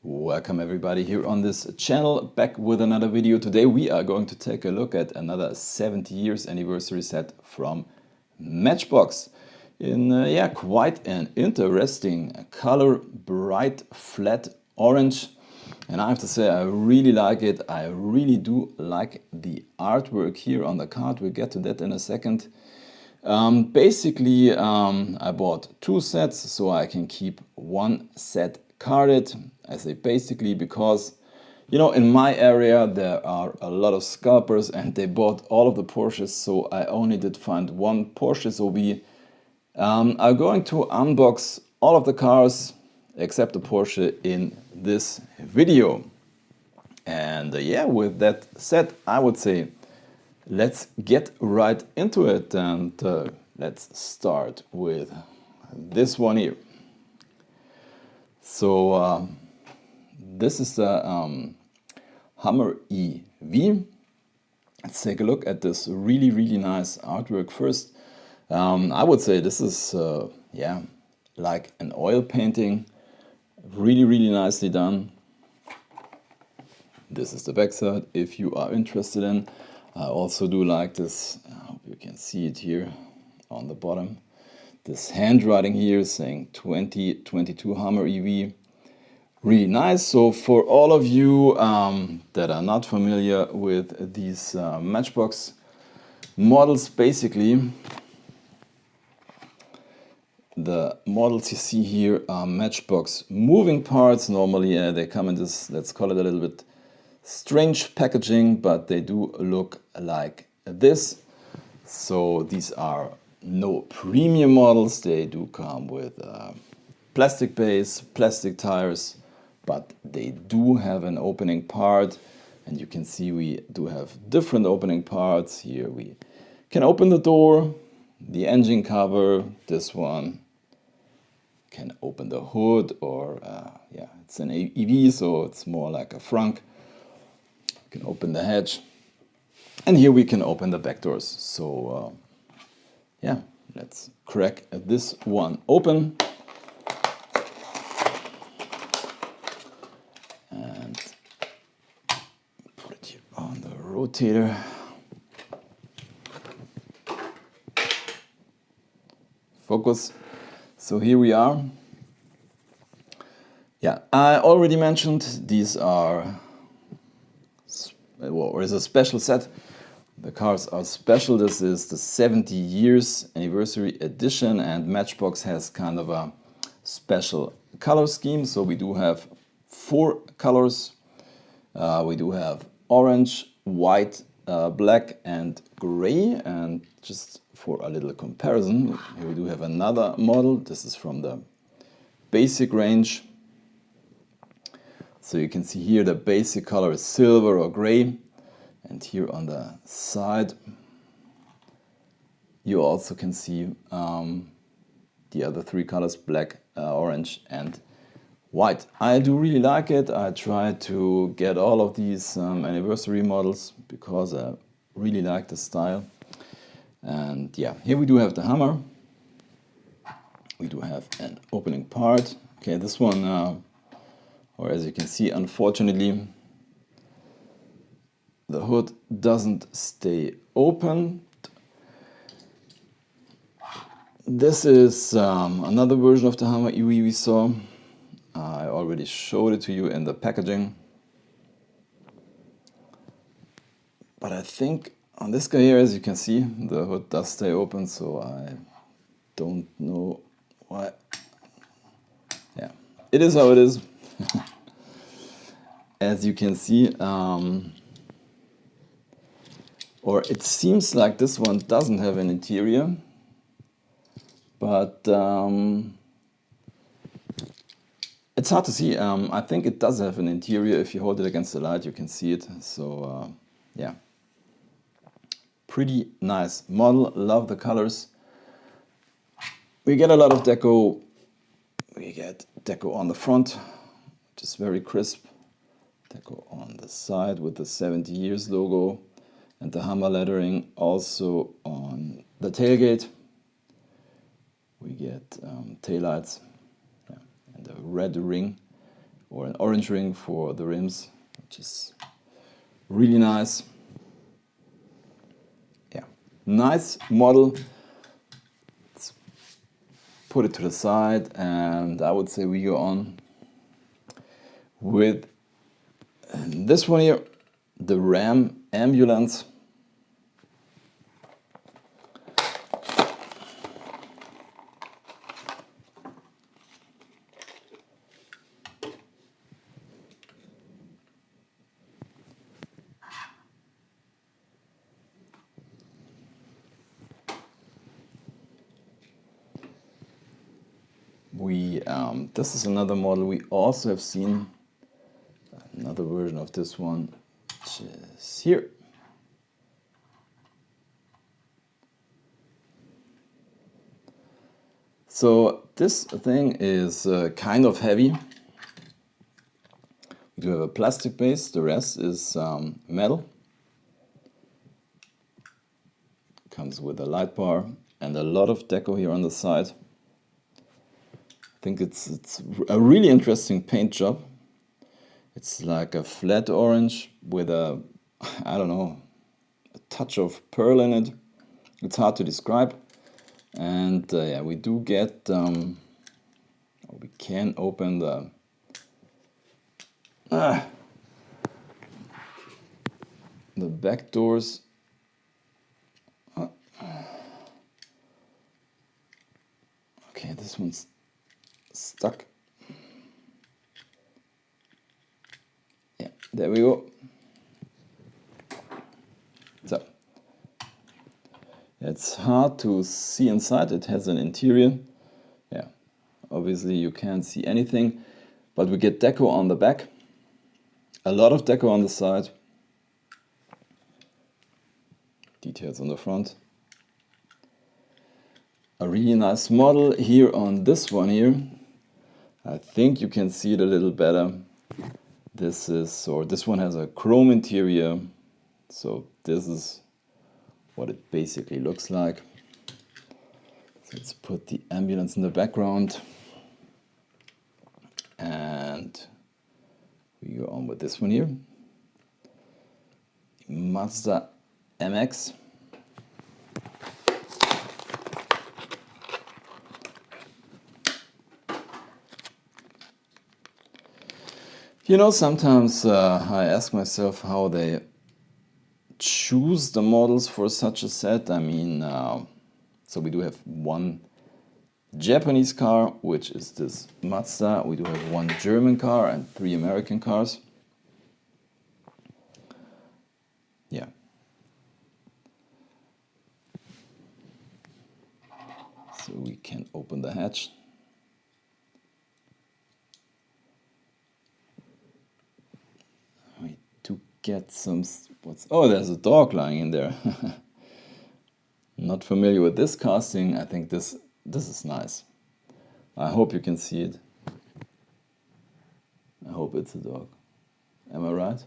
Welcome everybody here on this channel, back with another video. Today we are going to take a look at another 70 years anniversary set from Matchbox in quite an interesting color, bright flat orange. And I have to say I really like it. I really do like the artwork here on the card. We'll get to that in a second. Basically, I bought two sets so I can keep one set carded. I say basically because, you know, in my area there are a lot of scalpers and they bought all of the Porsches, so I only did find one Porsche. So we are going to unbox all of the cars except the Porsche in this video. And with that said, I would say let's get right into it, and let's start with this one here. So this is the Hummer EV. Let's take a look at this really nice artwork first. I would say this is like an oil painting, really nicely done. This is the backside if you are interested in. I also do like this, I hope you can see it here on the bottom, this handwriting here saying 2022 Hummer EV. Really nice. So for all of you that are not familiar with these Matchbox models, basically the models you see here are Matchbox moving parts. Normally they come in this, let's call it a little bit strange packaging, but they do look like this. So these are no premium models. They do come with plastic base, plastic tires, but they do have an opening part, and you can see we do have different opening parts. Here we can open the door, the engine cover. This one can open the hood, or it's an EV, so it's more like a frunk. You can open the hatch, and here we can open the back doors. So let's crack this one open and put it here on the rotator. Focus. So here we are. I already mentioned these are is a special set. The cars are special. This is the 70 years anniversary edition, and Matchbox has kind of a special color scheme. So we do have 4 colors. We do have orange, white, black and gray. And just for a little comparison, here we do have another model. This is from the basic range. So you can see here the basic color is silver or gray, and here on the side you also can see the other 3 colors, black, orange and white. I do really like it. I try to get all of these anniversary models because I really like the style. And here we do have the Hummer. We do have an opening part. Okay, this one or as you can see, unfortunately, the hood doesn't stay open. This is another version of the Hummer EV we saw. I already showed it to you in the packaging. But I think on this guy here, as you can see, the hood does stay open, so I don't know why. Yeah, it is how it is. As you can see, or it seems like this one doesn't have an interior, but it's hard to see. I think it does have an interior. If you hold it against the light, you can see it. So pretty nice model. Love the colors. We get a lot of deco. We get deco on the front, which is very crisp. Deco on the side with the 70 years logo and the Hummer lettering also on the tailgate. We get taillights and a red ring or an orange ring for the rims, which is really nice. Yeah, nice model. Let's put it to the side, and I would say we go on with this one here, the Ram ambulance. This is another model we also have seen, another version of this one, which is here. So this thing is kind of heavy. We do have a plastic base, the rest is metal. Comes with a light bar and a lot of deco here on the side. I think it's a really interesting paint job. It's like a flat orange with a, I don't know, a touch of pearl in it. It's hard to describe. And yeah, we do get, we can open the back doors. Okay, this one's stuck. Yeah, there we go. So it's hard to see inside. It has an interior. Yeah, obviously you can't see anything, but we get deco on the back, a lot of deco on the side, details on the front. A really nice model here on this one here. I think you can see it a little better. This one has a chrome interior, so this is what it basically looks like. So let's put the ambulance in the background, and we go on with this one here, Mazda MX. You know, sometimes I ask myself how they choose the models for such a set. I mean, so we do have one Japanese car, which is this Mazda. We do have one German car and 3 American cars. Yeah. So we can open the hatch. We do get some, oh, there's a dog lying in there. Not familiar with this casting. I think this is nice. I hope you can see it. I hope it's a dog. Am I right?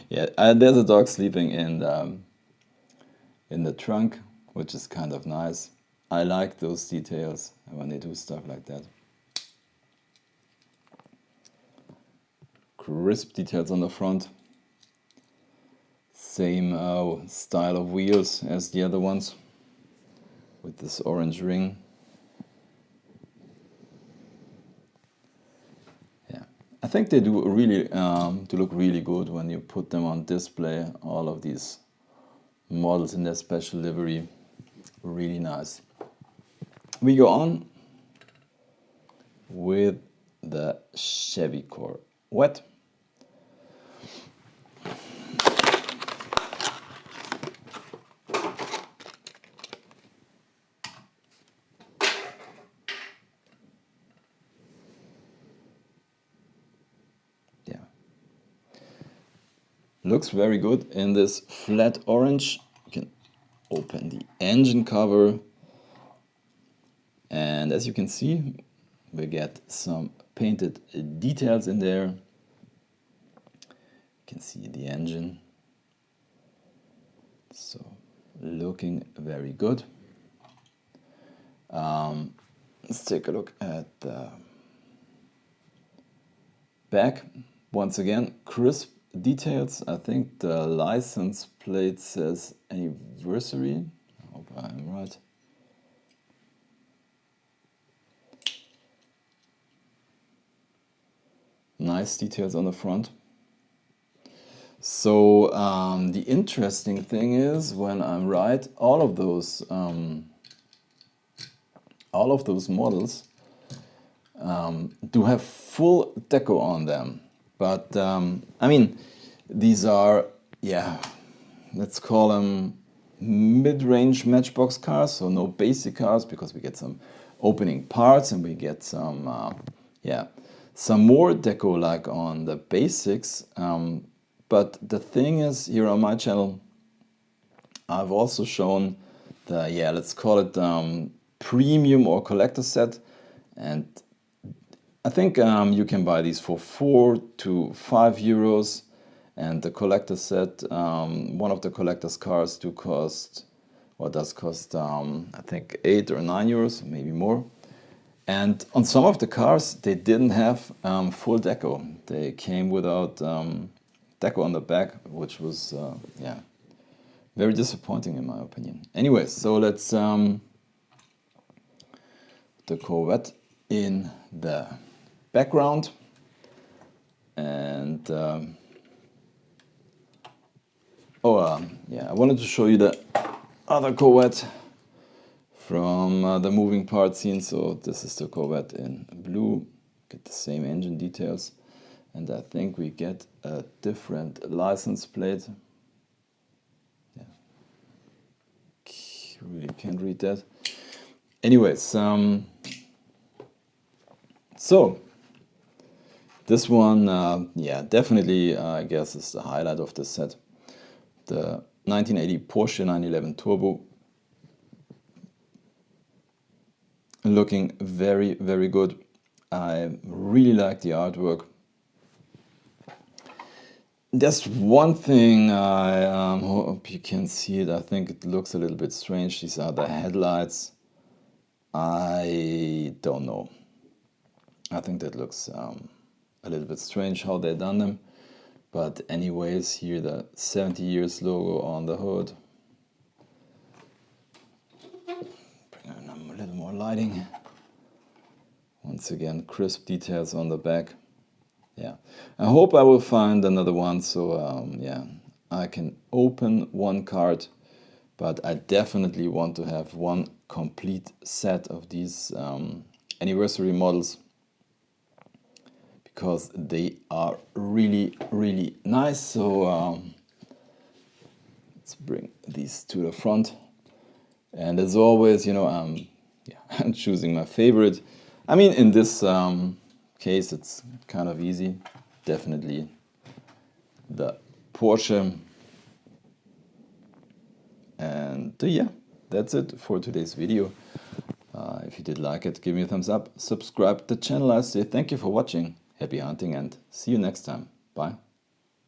Yeah, there's a dog sleeping in the trunk, which is kind of nice. I like those details when they do stuff like that. Crisp details on the front. Same style of wheels as the other ones, with this orange ring. Yeah, I think they do really to look really good when you put them on display. All of these models in their special livery, really nice. We go on with the Chevy Corvette. Looks very good in this flat orange. You can open the engine cover, and as you can see, we get some painted details in there. You can see the engine, so looking very good. Let's take a look at the Back, once again, crisp details. I think the license plate says anniversary. I hope I'm right. Nice details on the front. So the interesting thing is, when I'm right, all of those models do have full deco on them. But I mean, these are, yeah, let's call them mid-range Matchbox cars, so no basic cars, because we get some opening parts and we get some, yeah, some more deco like on the basics. But the thing is, here on my channel, I've also shown the, yeah, let's call it premium or collector set, and I think you can buy these for 4 to 5 euros, and the collector set, one of the collector's cars does cost, I think 8 or 9 euros, maybe more. And on some of the cars, they didn't have full deco. They came without deco on the back, which was, yeah, very disappointing in my opinion. Anyway, so let's the Corvette in the background, and yeah, I wanted to show you the other Corvette from the moving part scene. So this is the Corvette in blue, get the same engine details, and I think we get a different license plate. Yeah, really can't read that. Anyways, so this one, yeah, definitely, I guess, is the highlight of this set. The 1980 Porsche 911 Turbo, looking very, very good. I really like the artwork. There's one thing, I hope you can see it. I think it looks a little bit strange. These are the headlights. I don't know. I think that looks a little bit strange how they done them. But anyways, here the 70 years logo on the hood. Bring in a little more lighting. Once again, crisp details on the back. Yeah, I hope I will find another one, so yeah, I can open one card, but I definitely want to have one complete set of these anniversary models, because they are really, really nice. So let's bring these to the front, and as always, you know, yeah, I'm choosing my favorite. I mean, in this case, it's kind of easy. Definitely the Porsche. And yeah, that's it for today's video. If you did like it, give me a thumbs up, subscribe to the channel. I say thank you for watching, happy hunting, and see you next time. Bye.